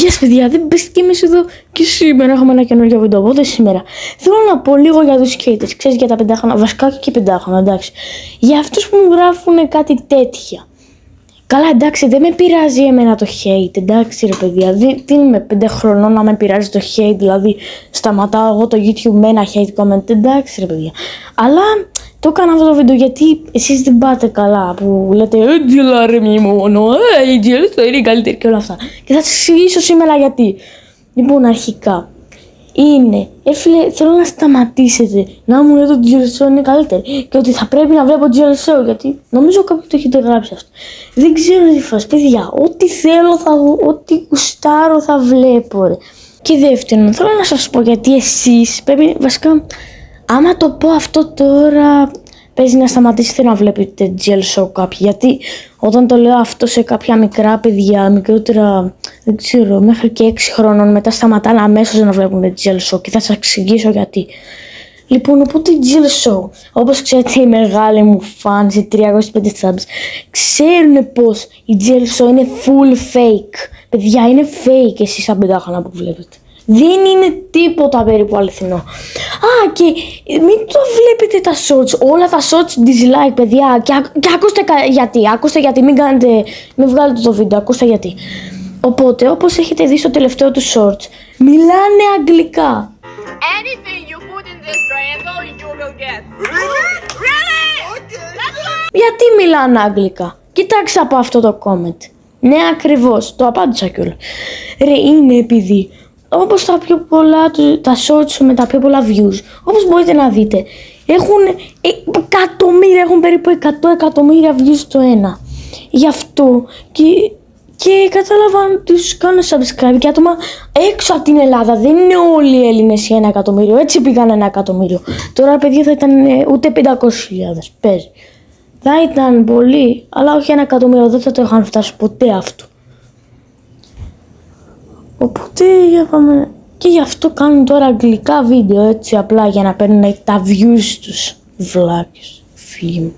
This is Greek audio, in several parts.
Yes, παιδιά, δεν πες και εμείς εδώ και σήμερα έχουμε ένα καινούργιο βίντεο. Οπότε σήμερα θέλω να πω λίγο για τους haters. Ξέρεις, για τα πεντάχρονα, βασικά και πεντάχρονα, εντάξει. Για αυτούς που μου γράφουν κάτι τέτοια. Καλά, εντάξει, δεν με πειράζει εμένα το hate, εντάξει ρε παιδιά. Τι είμαι 5 χρονών να με πειράζει το hate, δηλαδή σταματάω εγώ το YouTube με ένα hate comment, εντάξει ρε παιδιά. Αλλά το έκανα αυτό το βίντεο γιατί εσείς δεν πάτε καλά που λέτε «Έτζελα ρε μη μόνο, η Τζέλ θα είναι καλύτερη» και όλα αυτά. Και θα σας εξηγήσω σήμερα γιατί. Λοιπόν, αρχικά είναι, φίλε, θέλω να σταματήσετε να μου λέτε ότι το Τζέλ Show είναι καλύτερη και ότι θα πρέπει να βλέπω Τζέλ Show, γιατί νομίζω κάποιοι το έχετε γράψει αυτό. Δεν ξέρω τι φας, παιδιά, ό,τι θέλω θα δω, ό,τι γουστάρω θα βλέπω ρε. Και δεύτερον, θέλω να σας πω γιατί εσείς πρέπει, βασικά, άμα το πω αυτό τώρα, παίζει να σταματήσετε να βλέπετε Τζέλ Show κάποιοι. Γιατί όταν το λέω αυτό σε κάποια μικρά παιδιά, μικρότερα, δεν ξέρω, μέχρι και 6 χρόνων, μετά σταματάνε αμέσως να βλέπουν Τζέλ Show και θα σας εξηγήσω γιατί. Λοιπόν, οπότε Τζέλ Show, όπως ξέρετε οι μεγάλοι μου fans, οι 305 subs, ξέρουν πως η Τζέλ Show είναι full fake. Παιδιά, είναι fake εσείς τα πεντάχρονα που βλέπετε. Δεν είναι τίποτα περίπου αληθινό. Α, και μην το βλέπετε τα shorts, όλα τα shorts dislike, παιδιά. Και ακούστε γιατί, μην βγάλετε το βίντεο, ακούστε γιατί. Οπότε, όπως έχετε δει στο τελευταίο του shorts, μιλάνε αγγλικά. Anything you put in this triangle, you will get. Really? Γιατί μιλάνε αγγλικά? Κοιτάξτε από αυτό το comment. Ναι, ακριβώς, το απάντησα κιόλας. Ρε, είναι επειδή όπως τα πιο πολλά, τα shorts με τα πιο πολλά views, όπως μπορείτε να δείτε, έχουν εκατομμύρια, έχουν περίπου 100 εκατομμύρια views το ένα. Γι' αυτό και κατάλαβα ότι τους κάνω subscribe και άτομα έξω από την Ελλάδα. Δεν είναι όλοι οι Έλληνες για 1 εκατομμύριο, έτσι πήγαν 1 εκατομμύριο. Τώρα παιδιά θα ήταν ούτε 500.000, παίζει. Θα ήταν πολύ, αλλά όχι 1 εκατομμύριο, δεν θα το είχαν φτάσει ποτέ αυτό. Οπότε για πάμε. Και γι' αυτό κάνουν τώρα αγγλικά βίντεο, έτσι απλά για να παίρνουν τα views τους. Βλάκες, φλήματα.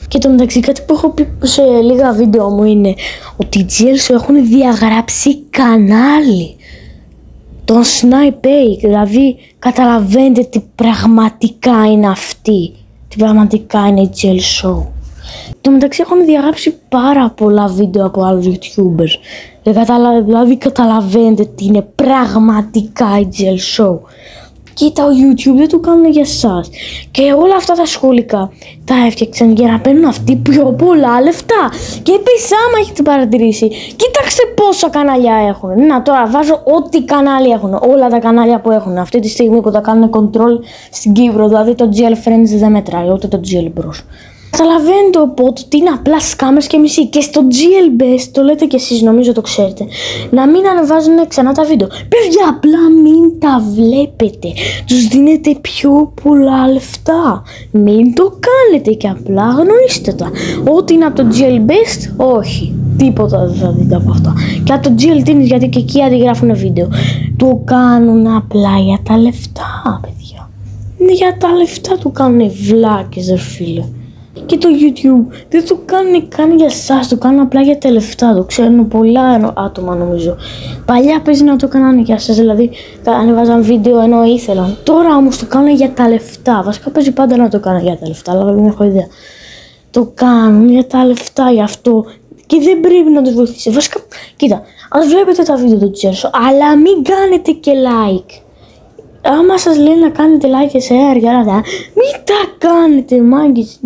Και το μεταξύ κάτι που έχω πει σε λίγα βίντεο μου είναι ότι οι Τζέλ Show έχουν διαγράψει κανάλι. Τον Snipe, δηλαδή καταλαβαίνετε τι πραγματικά είναι αυτή. Τι πραγματικά είναι η Τζέλ Show. Το μεταξύ έχουν διαγράψει πάρα πολλά βίντεο από άλλους YouTubers. Δηλαδή καταλαβαίνετε τι είναι πραγματικά η Τζέλ Show. Κοίτα, ο YouTube δεν το κάνουν για εσάς. Και όλα αυτά τα σχολικά τα έφτιαξαν για να παίρνουν αυτοί πιο πολλά λεφτά. Και επίσης, άμα έχετε παρατηρήσει, κοίταξτε πόσα κανάλια έχουν. Να, τώρα βάζω ό,τι κανάλι έχουν. Όλα τα κανάλια που έχουν αυτή τη στιγμή που τα κάνουν control στην Κύπρο. Δηλαδή το GL Friends δεν μετράει, ούτε το GL Bros. Καταλαβαίνετε οπότε ότι είναι απλά σκάμερς και μισή. Και στο GL Best, το λέτε κι εσείς, νομίζω το ξέρετε, να μην ανεβάζουν ξανά τα βίντεο. Παιδιά, απλά μην τα βλέπετε. Τους δίνετε πιο πολλά λεφτά. Μην το κάνετε και απλά γνωρίστε τα. Ό,τι είναι από το GL Best, όχι. Τίποτα δεν θα δείτε από αυτά. Και από το GL Teens, γιατί και εκεί αντιγράφουν βίντεο. Το κάνουν απλά για τα λεφτά, παιδιά. Είναι για τα λεφτά του κάνουν βλάκες, ρε φίλε. Και το YouTube δεν το κάνει για εσάς, το κάνουν απλά για τα λεφτά. Το ξέρουν πολλά άτομα νομίζω. Παλιά παίζει να το κάνανε για εσάς, δηλαδή ανεβάζαν βίντεο ενώ ήθελαν. Τώρα όμως το κάνουν για τα λεφτά. Βασικά παίζει πάντα να το κάνουν για τα λεφτά, αλλά δεν έχω ιδέα. Το κάνουν για τα λεφτά, γι' αυτό και δεν πρέπει να τους βοηθήσει. Βασικά, κοίτα, ας βλέπετε τα βίντεο του Τζέλ Show, αλλά μην κάνετε και like. Άμα σας λένε να κάνετε like και share για αυτά, μην τα κάνετε μάγκες,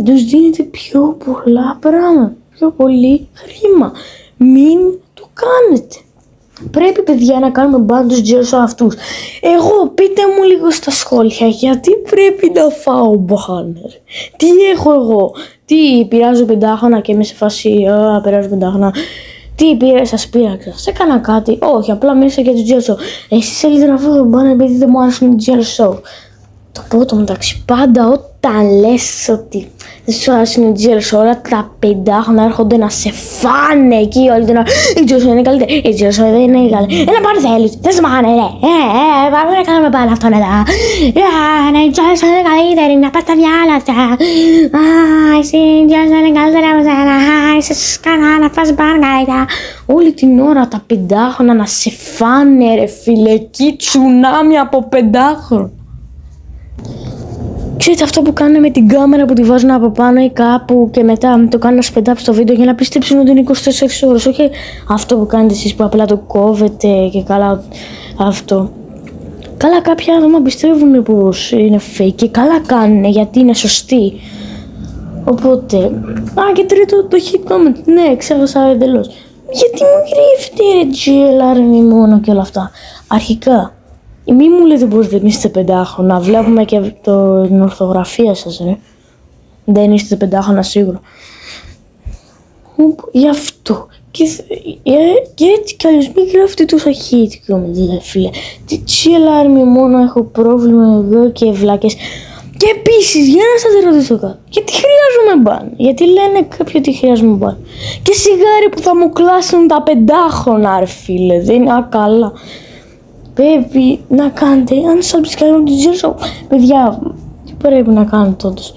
τους δίνετε πιο πολλά πράγματα, πιο πολύ χρήμα, μην το κάνετε. Πρέπει παιδιά να κάνουμε μπαν τους Τζέλ Show αυτούς. Εγώ πείτε μου λίγο στα σχόλια γιατί πρέπει να φάω μπάνερ. Τι έχω εγώ, τι πειράζω πεντάχρονα και είμαι σε φάση πειράζω πεντάχρονα. Τι σας πείραξα, σε έκανα κάτι? Όχι, απλά μίλησα για το Τζέλ Show. Εσείς θέλετε να φάω μπάνερ επειδή δεν μου άρεσουν οι Τζέλ Show. Το πρώτο μεταξύ, πάντα όταν λες ότι δεν σου άρεσε ο Τζέλος, όλα τα 5χρονα έρχονται να σε φάνε εκεί όλη την ώρα. Η Τζέλος είναι καλύτερη, η Τζέλος δεν είναι καλύτερη. Έλα πάρε θέλεις, δεν σε μάχανε ρε. Πάμε να κάνουμε πάλι αυτόν εδώ. Η Τζέλος είναι καλύτερη, να πας τα διάλα σα. Εσύ η Τζέλος είναι καλύτερη από σένα. Είσαι σκανά να πας πάνω καλύτερα. Όλη την ώρα τα 5χρονα να σε φάνε ρε φίλε, εκεί τσουνάμι από 5χρονα. Ξέρετε αυτό που κάνουν με την κάμερα που τη βάζουν από πάνω ή κάπου και μετά το κάνουν να σπεντάψει το βίντεο για να πιστέψουν ότι είναι 24 ώρες. Όχι αυτό που κάνετε εσείς που απλά το κόβετε και καλά αυτό. Καλά κάποια άτομα πιστεύουν πως είναι fake και καλά κάνουν γιατί είναι σωστοί. Οπότε, και τρίτο το hit comment, ναι ξέχασα εντελώς. Γιατί μου γρήφετε ρε Τζέλα ρε μη μόνο και όλα αυτά. Αρχικά. Μη μου λέτε πως δεν είστε 5χρονα, βλέπουμε και την ορθογραφία σας ρε. Δεν είστε 5χρονα σίγουρα. Γι' αυτό. Και έτσι κι αλλιώς μην γράφετε τόσα hate comment φίλε. Τι τσιλάρμι μόνο έχω πρόβλημα εδώ και βλάκες. Και επίσης για να σας ρωτήσω κάτι. Γιατί χρειάζομαι μπαν. Γιατί λένε κάποιοι ότι χρειάζομαι μπαν. Και σιγάρι που θα μου κλάσουν τα 5χρονα ρε φίλε. Δεν είναι καλά. Πρέπει να κάνετε unsubscribe από το Τζέλο. Παιδιά, τι πρέπει να κάνετε όντως.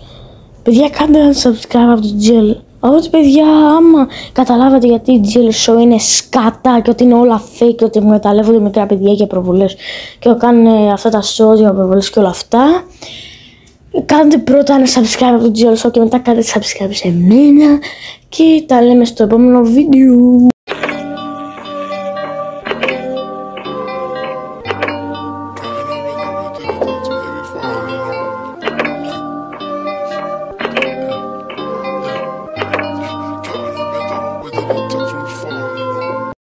Παιδιά, κάντε unsubscribe από το Τζέλο. Οπότε παιδιά, άμα καταλάβατε γιατί η Τζέλο Show είναι σκατά και ότι είναι όλα fake και ότι εκμεταλλεύονται μικρά παιδιά για προβολές και κάνουν αυτά τα shows για προβολές και όλα αυτά, κάντε πρώτα ένα subscribe από το Τζέλο Show και μετά κάντε subscribe σε μένα και τα λέμε στο επόμενο βίντεο.